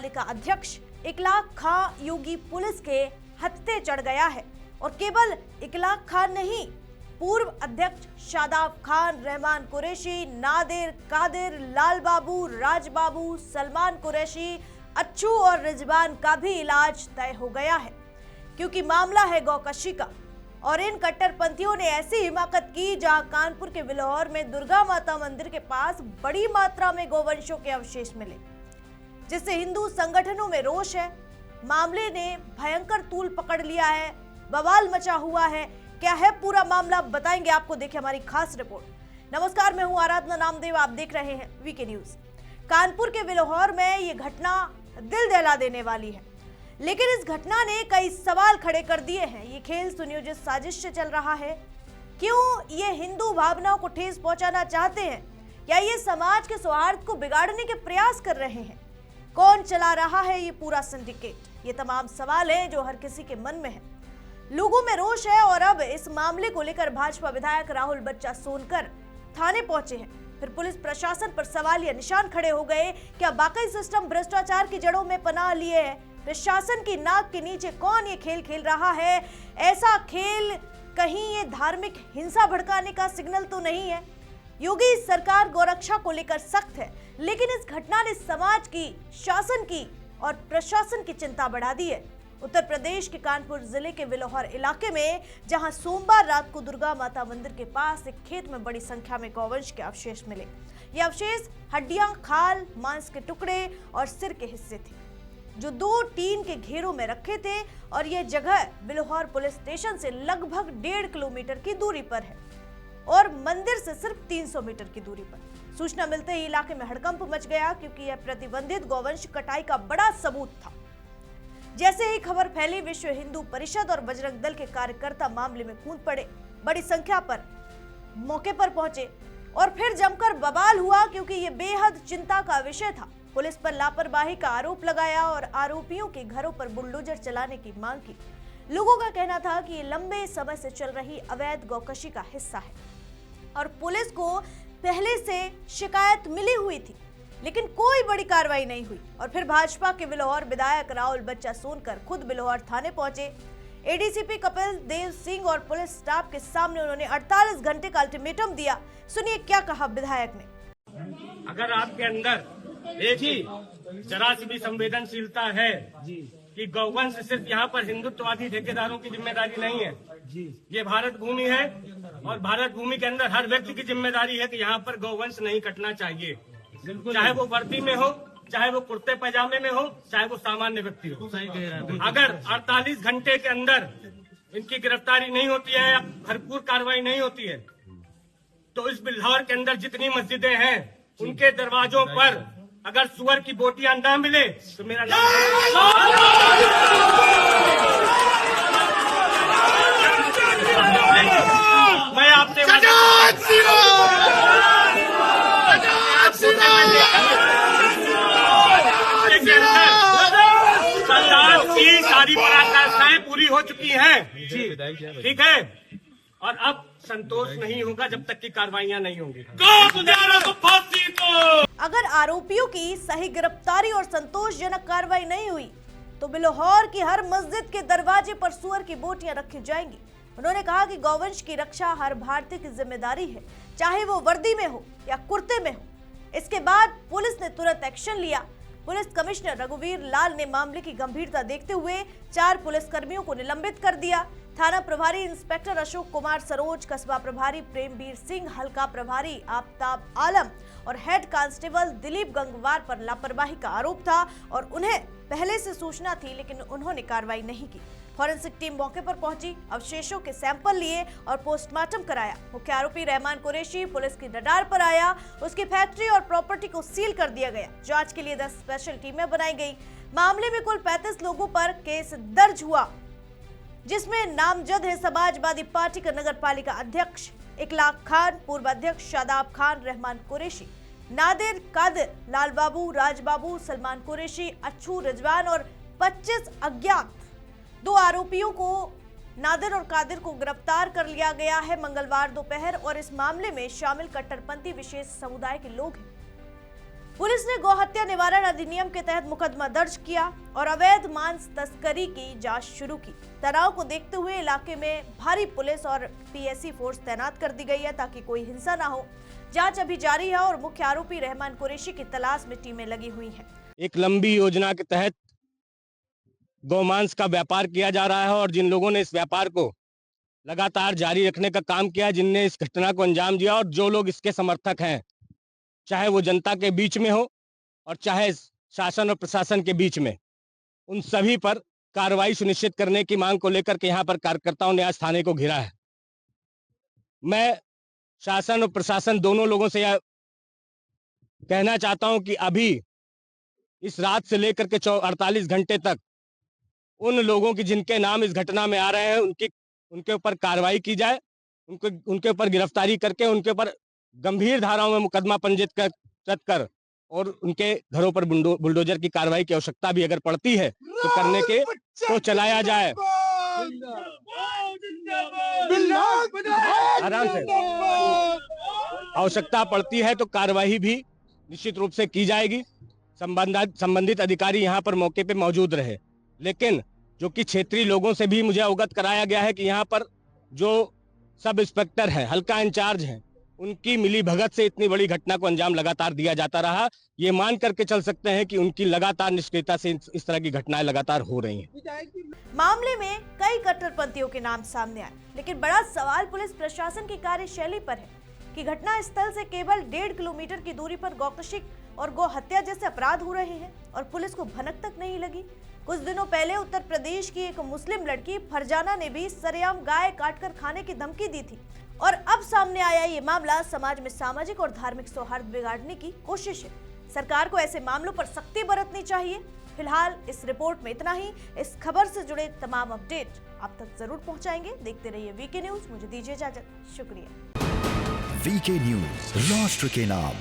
पालिका अध्यक्ष इकलाक खां योगी पुलिस के हत्थे चढ़ गया है। और केवल इकलाक खान नहीं, पूर्व अध्यक्ष शादाब खान, रहमान कुरैशी, नादिर, कादिर, लाल बाबू, राज बाबू, सलमान कुरैशी, अच्छू और रिजवान का भी इलाज तय हो गया है, क्योंकि मामला है गौकशी का। और इन कट्टरपंथियों ने ऐसी हिमाकत की जहां कानपुर के बिल्हौर में दुर्गा माता मंदिर के पास बड़ी मात्रा में गौवंशों के अवशेष मिले, जिससे हिंदू संगठनों में रोष है। मामले ने भयंकर तूल पकड़ लिया है, बवाल मचा हुआ है। क्या है पूरा मामला, बताएंगे आपको, देखिए हमारी खास रिपोर्ट। नमस्कार, मैं हूं आराधना नामदेव, आप देख रहे हैं वीके न्यूज। कानपुर के बिल्हौर में ये घटना दिल दहला देने वाली है, लेकिन इस घटना ने कई सवाल खड़े कर दिए हैं। ये खेल सुनियोजित साजिश से चल रहा है। क्यों ये हिंदू भावनाओं को ठेस पहुंचाना चाहते हैं, या ये समाज के सौहार्द को बिगाड़ने के प्रयास कर रहे हैं? कौन चला रहा है ये पूरा सिंडिकेट? ये तमाम सवाल हैं जो हर किसी के मन में है। लोगों में रोष है और अब इस मामले को लेकर भाजपा विधायक राहुल बच्चा सोनकर थाने पहुंचे हैं। फिर पुलिस प्रशासन पर सवालिया निशान खड़े हो गए। क्या वाकई सिस्टम भ्रष्टाचार की जड़ों में पनाह लिए है? प्रशासन की नाक के नीचे कौन ये खेल खेल रहा है? ऐसा खेल कहीं ये धार्मिक हिंसा भड़काने का सिग्नल तो नहीं है? योगी सरकार गौरक्षा को लेकर सख्त है, लेकिन इस घटना ने समाज की, शासन की और प्रशासन की चिंता बढ़ा दी है। उत्तर प्रदेश के कानपुर जिले के बिल्हौर इलाके में, जहां सोमवार रात को दुर्गा माता मंदिर के पास एक खेत में बड़ी संख्या में गौवंश के अवशेष मिले। ये अवशेष हड्डियां, खाल, मांस के टुकड़े और सिर के हिस्से थे, जो 2 टीन के घेरों में रखे थे। और यह जगह बिल्हौर पुलिस स्टेशन से लगभग 1.5 किलोमीटर की दूरी पर है और मंदिर से सिर्फ 300 मीटर की दूरी पर। सूचना मिलते ही इलाके में हड़कंप मच गया, क्योंकि यह प्रतिबंधित गौवंश कटाई का बड़ा सबूत था। जैसे ही खबर फैली, विश्व हिंदू परिषद और बजरंग दल के कार्यकर्ता मामले में कूद पड़े, बड़ी संख्या पर मौके पर पहुंचे और फिर जमकर बवाल हुआ, क्योंकि यह बेहद चिंता का विषय था। पुलिस पर लापरवाही का आरोप लगाया और आरोपियों के घरों पर बुलडोजर चलाने की मांग की। लोगों का कहना था कि ये लंबे समय से चल रही अवैध गौकशी का हिस्सा है और पुलिस को पहले से शिकायत मिली हुई थी, लेकिन कोई बड़ी कार्रवाई नहीं हुई। और फिर भाजपा के बिल्हौर विधायक राहुल बच्चा सोनकर खुद बिल्हौर थाने पहुंचे। एडीसीपी कपिल देव सिंह और पुलिस स्टाफ के सामने उन्होंने 48 घंटे का अल्टीमेटम दिया। सुनिए क्या कहा विधायक ने। अगर आपके अंदर एक ही जरा सी भी संवेदनशीलता है कि गौवंश सिर्फ यहाँ पर हिंदुत्ववादी ठेकेदारों की जिम्मेदारी नहीं है, ये भारत भूमि है और भारत भूमि के अंदर हर व्यक्ति की जिम्मेदारी है कि यहाँ पर गौवंश नहीं कटना चाहिए, चाहे वो वर्दी में हो, चाहे वो कुर्ते पैजामे में हो, चाहे वो सामान्य व्यक्ति हो। अगर 48 घंटे के अंदर इनकी गिरफ्तारी नहीं होती है या भरपूर कार्रवाई नहीं होती है, तो इस बिल्हौर के अंदर जितनी मस्जिदें हैं उनके दरवाजों पर अगर सुअर की बोटियां न मिले तो मेरा नाम मैं आपसे सरकार की सारी पराकाष्ठाएं पूरी हो चुकी हैं, ठीक है, और अब संतोष नहीं होगा जब तक की कार्रवाइयां नहीं होंगी। अगर आरोपियों की सही गिरफ्तारी और संतोषजनक कार्रवाई नहीं हुई तो बिल्हौर की हर मस्जिद के दरवाजे पर सुअर की बोटियां रखी जाएंगी। उन्होंने कहा कि गौवंश की रक्षा हर भारतीय की जिम्मेदारी है, चाहे वो वर्दी में हो या कुर्ते में हो। इसके बाद पुलिस ने तुरंत एक्शन लिया। पुलिस कमिश्नर रघुवीर लाल ने मामले की गंभीरता देखते हुए 4 पुलिसकर्मियों को निलंबित कर दिया। थाना प्रभारी इंस्पेक्टर अशोक कुमार सरोज, कस्बा प्रभारी प्रेमवीर सिंह, हल्का प्रभारी आफ्ताब आलम और हेड कांस्टेबल दिलीप गंगवार पर लापरवाही का आरोप था और उन्हें पहले से सूचना थी, लेकिन उन्होंने कार्रवाई नहीं की। फॉरेंसिक टीम मौके पर पहुंची, अवशेषों के सैंपल लिए और पोस्टमार्टम कराया। मुख्य आरोपी रहमान कुरैशी पुलिस की रडार पर आया। उसकी फैक्ट्री और प्रॉपर्टी को सील कर दिया गया। जांच के लिए 10 स्पेशल टीमें बनाई गई। मामले में कुल 35 लोगों पर केस दर्ज हुआ, जिसमें नामजद है समाजवादी पार्टी का नगर पालिका अध्यक्ष इकलाक खान, पूर्व अध्यक्ष शादाब खान, रहमान कुरैशी, नादिर, कादिर, लाल बाबू, राज बाबू, सलमान कुरैशी, अच्छू, रिजवान और 25 अज्ञात। 2 आरोपियों को, नादिर और कादिर को गिरफ्तार कर लिया गया है मंगलवार दोपहर और इस मामले में शामिल कट्टरपंथी विशेष समुदाय के लोग हैं। पुलिस ने गौहत्या निवारण अधिनियम के तहत मुकदमा दर्ज किया और अवैध मांस तस्करी की जांच शुरू की। तनाव को देखते हुए इलाके में भारी पुलिस और पीएसी फोर्स तैनात कर दी गई है ताकि कोई हिंसा ना हो। जांच अभी जारी है और मुख्य आरोपी रहमान कुरैशी की तलाश में टीमें लगी हुई हैं। एक लंबी योजना के तहत गौमांस का व्यापार किया जा रहा है और जिन लोगों ने इस व्यापार को लगातार जारी रखने का काम किया, जिनने इस घटना को अंजाम दिया और जो लोग इसके समर्थक हैं, चाहे वो जनता के बीच में हो और चाहे शासन और प्रशासन के बीच में, उन सभी पर कार्रवाई सुनिश्चित करने की मांग को लेकर के यहाँ पर कार्यकर्ताओं ने आज थाने को घेरा है। मैं शासन और प्रशासन दोनों लोगों से यह कहना चाहता हूं कि अभी इस रात से लेकर के 48 घंटे तक उन लोगों की जिनके नाम इस घटना में आ रहे हैं उनके ऊपर कार्रवाई की जाए, उनके ऊपर गिरफ्तारी करके उनके ऊपर गंभीर धाराओं में मुकदमा पंजीकृत कर और उनके घरों पर बुलडोजर की कार्रवाई की आवश्यकता भी अगर पड़ती है तो करने के तो चलाया जाए। आराम से, आवश्यकता पड़ती है तो कार्रवाई भी निश्चित रूप से की जाएगी। संबंधित अधिकारी यहाँ पर मौके पे मौजूद रहे, लेकिन जो कि क्षेत्रीय लोगों से भी मुझे अवगत कराया गया है कि यहाँ पर जो सब इंस्पेक्टर हैं, हल्का इंचार्ज हैं, उनकी मिली भगत से इतनी बड़ी घटना को अंजाम लगातार दिया जाता रहा। ये मान करके चल सकते हैं कि उनकी लगातार निष्क्रियता से इस तरह की घटनाएं लगातार हो रही हैं। मामले में कई कट्टरपंथियों के नाम सामने आए, लेकिन बड़ा सवाल पुलिस प्रशासन की कार्यशैली पर है कि घटना स्थल से केवल 1.5 किलोमीटर की दूरी पर गौकशिक और गौ हत्या जैसे अपराध हो रहे हैं और पुलिस को भनक तक नहीं लगी। कुछ दिनों पहले उत्तर प्रदेश की एक मुस्लिम लड़की फरजाना ने भी सरेआम गाय काटकर खाने की धमकी दी थी और अब सामने आया ये मामला समाज में सामाजिक और धार्मिक सौहार्द बिगाड़ने की कोशिश है। सरकार को ऐसे मामलों पर सख्ती बरतनी चाहिए। फिलहाल इस रिपोर्ट में इतना ही। इस खबर से जुड़े तमाम अपडेट आप तक जरूर पहुंचाएंगे। देखते रहिए वीके न्यूज। मुझे दीजिए इजाजत। शुक्रिया। वीके न्यूज, राष्ट्र के नाम।